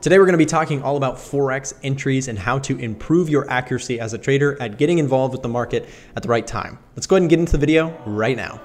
Today we're going to be talking all about Forex entries and how to improve your accuracy as a trader at getting involved with the market at the right time. Let's go ahead and get into the video right now.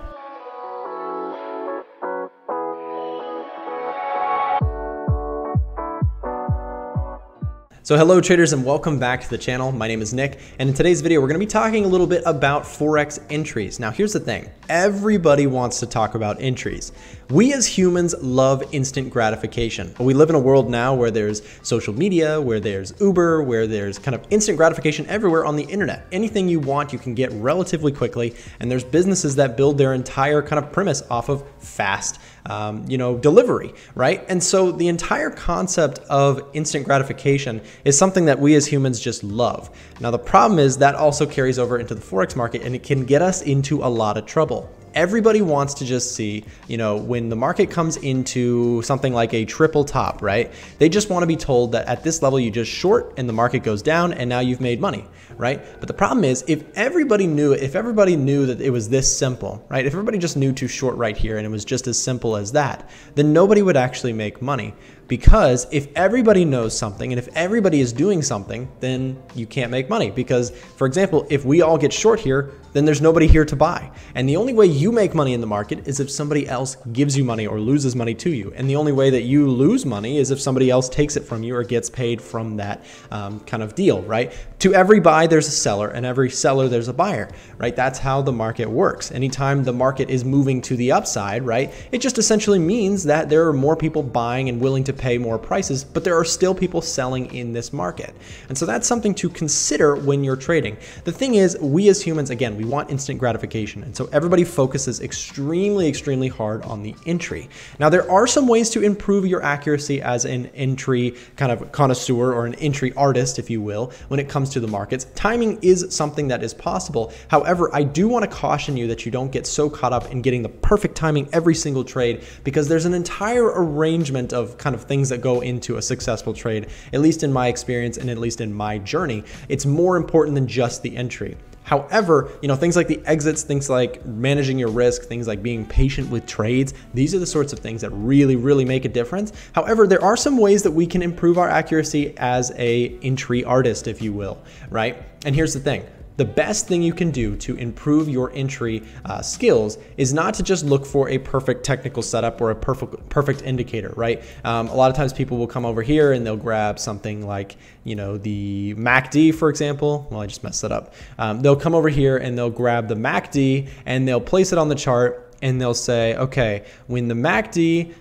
So hello traders and welcome back to the channel. My name is Nick, and in today's video we're going to be talking a little bit about Forex entries. Now here's the thing, everybody wants to talk about entries. We as humans love instant gratification. We live in a world now where there's social media, where there's Uber, where there's kind of instant gratification everywhere on the internet. Anything you want you can get relatively quickly, and there's businesses that build their entire kind of premise off of fast delivery, right? And so the entire concept of instant gratification is something that we as humans just love. Now the problem is that also carries over into the Forex market, and it can get us into a lot of trouble. Everybody wants to just see, when the market comes into something like a triple top, right? They just want to be told that at this level you just short and the market goes down and now you've made money, right? But the problem is if everybody knew that it was this simple, right? If everybody just knew to short right here and it was just as simple as that, then nobody would actually make money. Because if everybody knows something and if everybody is doing something, then you can't make money. Because, for example, if we all get short here, then there's nobody here to buy. And the only way you make money in the market is if somebody else gives you money or loses money to you. And the only way that you lose money is if somebody else takes it from you or gets paid from that kind of deal, right? To every buy, there's a seller, and every seller, there's a buyer, right? That's how the market works. Anytime the market is moving to the upside, right, it just essentially means that there are more people buying and willing to pay more prices, but there are still people selling in this market. And so that's something to consider when you're trading. The thing is, we as humans, again, we want instant gratification. And so everybody focuses extremely hard on the entry. Now, there are some ways to improve your accuracy as an entry kind of connoisseur or an entry artist, if you will, when it comes to the markets. Timing is something that is possible. However, I do want to caution you that you don't get so caught up in getting the perfect timing every single trade, because there's an entire arrangement of kind of things that go into a successful trade, at least in my experience and at least in my journey. It's more important than just the entry. However, things like the exits, things like managing your risk, things like being patient with trades, these are the sorts of things that really make a difference. However, there are some ways that we can improve our accuracy as a entry artist, if you will, right? And here's the thing. The best thing you can do to improve your entry skills is not to just look for a perfect technical setup or a perfect indicator, right? A lot of times people will come over here and they'll grab something like, the MACD, for example. Well, I just messed that up. They'll come over here and they'll grab the MACD and they'll place it on the chart. And they'll say, okay, when the MACD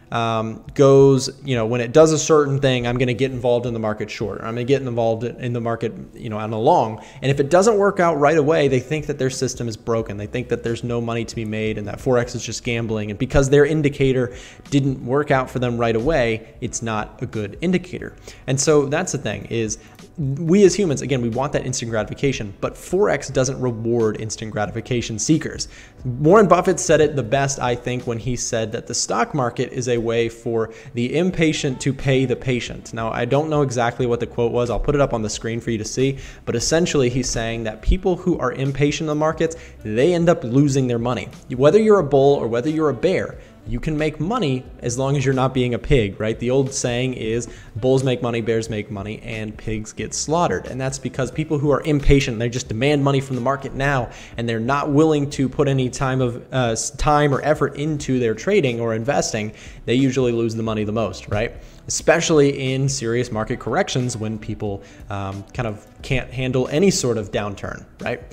goes, when it does a certain thing, I'm going to get involved in the market short, or I'm going to get involved in the market, on the long. And if it doesn't work out right away, they think that their system is broken. They think that there's no money to be made and that Forex is just gambling. And because their indicator didn't work out for them right away, it's not a good indicator. And so that's the thing is, we as humans, again, we want that instant gratification, but Forex doesn't reward instant gratification seekers. Warren Buffett said it the best, I think, when he said that the stock market is a way for the impatient to pay the patient. Now, I don't know exactly what the quote was. I'll put it up on the screen for you to see, but essentially he's saying that people who are impatient in the markets, they end up losing their money. Whether you're a bull or whether you're a bear, you can make money as long as you're not being a pig, right? The old saying is bulls make money, bears make money, and pigs get slaughtered. And that's because people who are impatient, they just demand money from the market now, and they're not willing to put any time or effort into their trading or investing, they usually lose the money the most, right? Especially in serious market corrections when people kind of can't handle any sort of downturn, right?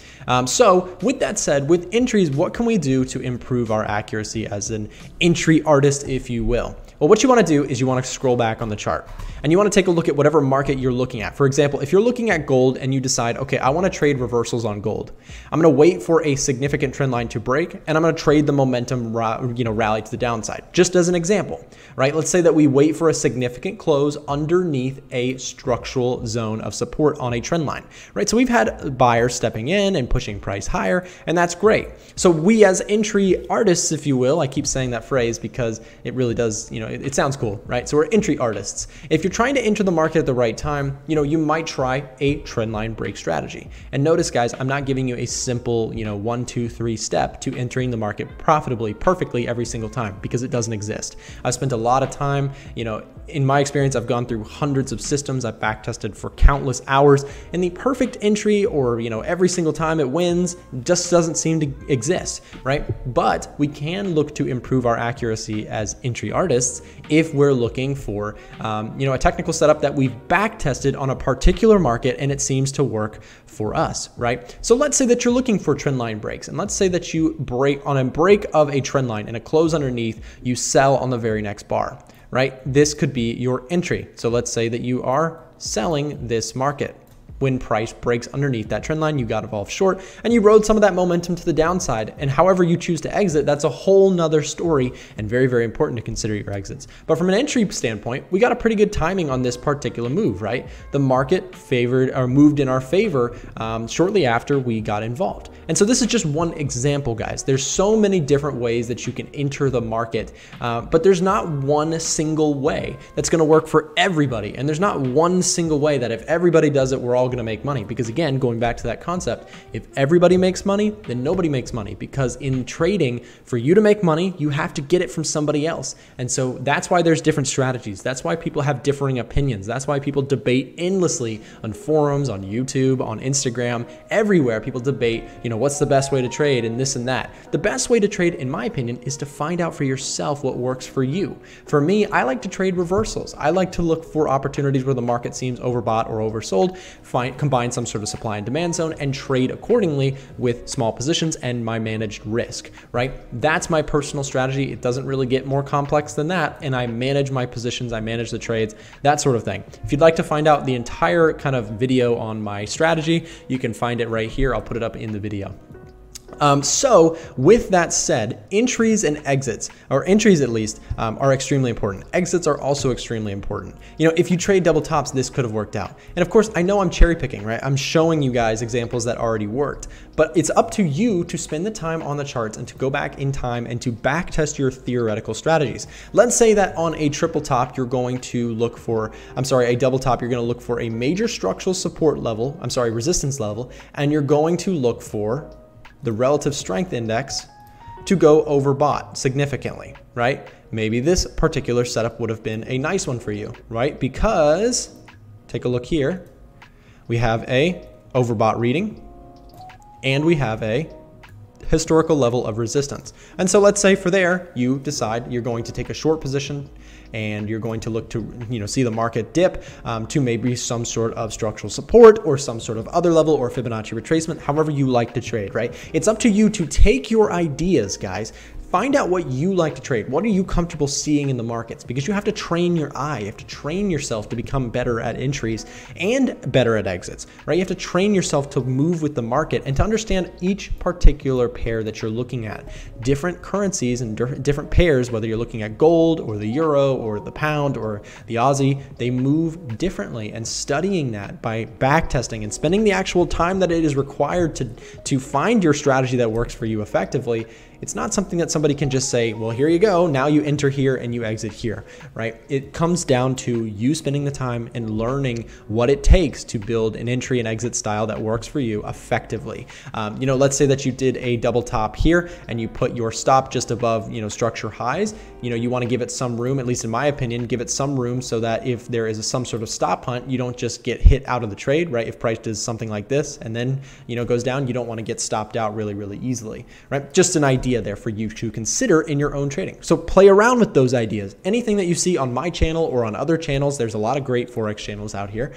So with that said, with entries, what can we do to improve our accuracy as an entry artist, if you will? Well, what you want to do is you want to scroll back on the chart and you want to take a look at whatever market you're looking at. For example, if you're looking at gold and you decide, okay, I want to trade reversals on gold, I'm going to wait for a significant trend line to break and I'm going to trade the momentum rally to the downside. Just as an example, right? Let's say that we wait for a significant close underneath a structural zone of support on a trend line, right? So we've had buyers stepping in and pushing price higher, and that's great. So we as entry artists, if you will, I keep saying that phrase because it really does, it sounds cool, right? So we're entry artists. If you're trying to enter the market at the right time, you might try a trend line break strategy. And notice, guys, I'm not giving you a simple, 1, 2, 3 step to entering the market profitably, perfectly every single time, because it doesn't exist. I've spent a lot of time, in my experience, I've gone through hundreds of systems. I've back tested for countless hours, and the perfect entry or, every single time it wins just doesn't seem to exist, right? But we can look to improve our accuracy as entry artists if we're looking for, a technical setup that we've back tested on a particular market and it seems to work for us, right? So let's say that you're looking for trend line breaks, and let's say that you break on a break of a trend line and a close underneath, you sell on the very next bar, right? This could be your entry. So let's say that you are selling this market. When price breaks underneath that trend line, you got involved short and you rode some of that momentum to the downside. And however you choose to exit, that's a whole nother story and very, very important to consider your exits. But from an entry standpoint, we got a pretty good timing on this particular move, right? The market favored or moved in our favor shortly after we got involved. And so this is just one example, guys. There's so many different ways that you can enter the market, but there's not one single way that's gonna work for everybody. And there's not one single way that if everybody does it, we're all going to make money. Because again, going back to that concept, if everybody makes money, then nobody makes money, because in trading, for you to make money, you have to get it from somebody else. And so that's why there's different strategies. That's why people have differing opinions. That's why people debate endlessly on forums, on YouTube, on Instagram, everywhere. People debate, what's the best way to trade and this and that. The best way to trade, in my opinion, is to find out for yourself what works for you. For me, I like to trade reversals. I like to look for opportunities where the market seems overbought or oversold, combine some sort of supply and demand zone, and trade accordingly with small positions and my managed risk, right? That's my personal strategy. It doesn't really get more complex than that. And I manage my positions, I manage the trades, that sort of thing. If you'd like to find out the entire kind of video on my strategy, you can find it right here. I'll put it up in the video. So with that said, entries and exits, or entries at least, are extremely important. Exits are also extremely important. If you trade double tops, this could have worked out. And of course, I know I'm cherry picking, right? I'm showing you guys examples that already worked, but it's up to you to spend the time on the charts and to go back in time and to back test your theoretical strategies. Let's say that on a triple top, you're going to look for, a double top, you're going to look for a major structural support level, resistance level, and you're going to look for the relative strength index to go overbought significantly, right? Maybe this particular setup would have been a nice one for you, right? Because take a look here. We have a overbought reading and we have a historical level of resistance. And so let's say for there, you decide you're going to take a short position and you're going to look to see the market dip to maybe some sort of structural support or some sort of other level or Fibonacci retracement, however you like to trade, right? It's up to you to take your ideas, guys. Find out what you like to trade. What are you comfortable seeing in the markets? Because you have to train your eye. You have to train yourself to become better at entries and better at exits, right? You have to train yourself to move with the market and to understand each particular pair that you're looking at. Different currencies and different pairs, whether you're looking at gold or the euro or the pound or the Aussie, they move differently. And studying that by back testing and spending the actual time that it is required to find your strategy that works for you effectively, it's not something that somebody can just say, well, here you go, now you enter here and you exit here, right? It comes down to you spending the time and learning what it takes to build an entry and exit style that works for you effectively. Let's say that you did a double top here and you put your stop just above, structure highs. You want to give it some room, at least in my opinion, give it some room so that if there is some sort of stop hunt, you don't just get hit out of the trade, right? If price does something like this and then, goes down, you don't want to get stopped out really, really easily, right? Just an idea there for you to consider in your own trading. So play around with those ideas. Anything that you see on my channel or on other channels, there's a lot of great Forex channels out here.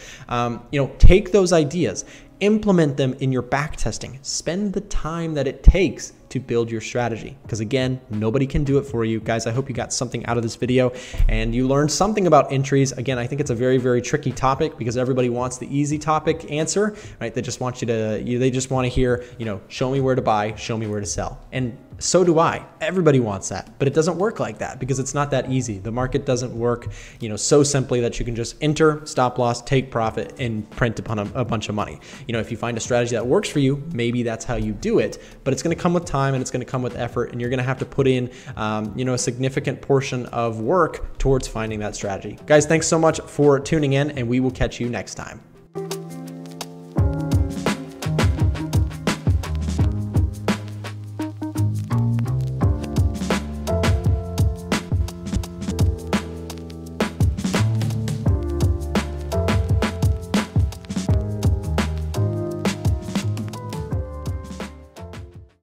Take those ideas, implement them in your back testing. Spend the time that it takes to build your strategy. Because again, nobody can do it for you. Guys, I hope you got something out of this video and you learned something about entries. Again, I think it's a very, very tricky topic because everybody wants the easy topic answer, right? They just want they just want to hear, show me where to buy, show me where to sell. And so do I. Everybody wants that, but it doesn't work like that because it's not that easy. The market doesn't work, so simply that you can just enter, stop loss, take profit, and print upon a bunch of money. If you find a strategy that works for you, maybe that's how you do it, but it's going to come with time. time and it's going to come with effort, and you're going to have to put in, a significant portion of work towards finding that strategy. Guys, thanks so much for tuning in, and we will catch you next time.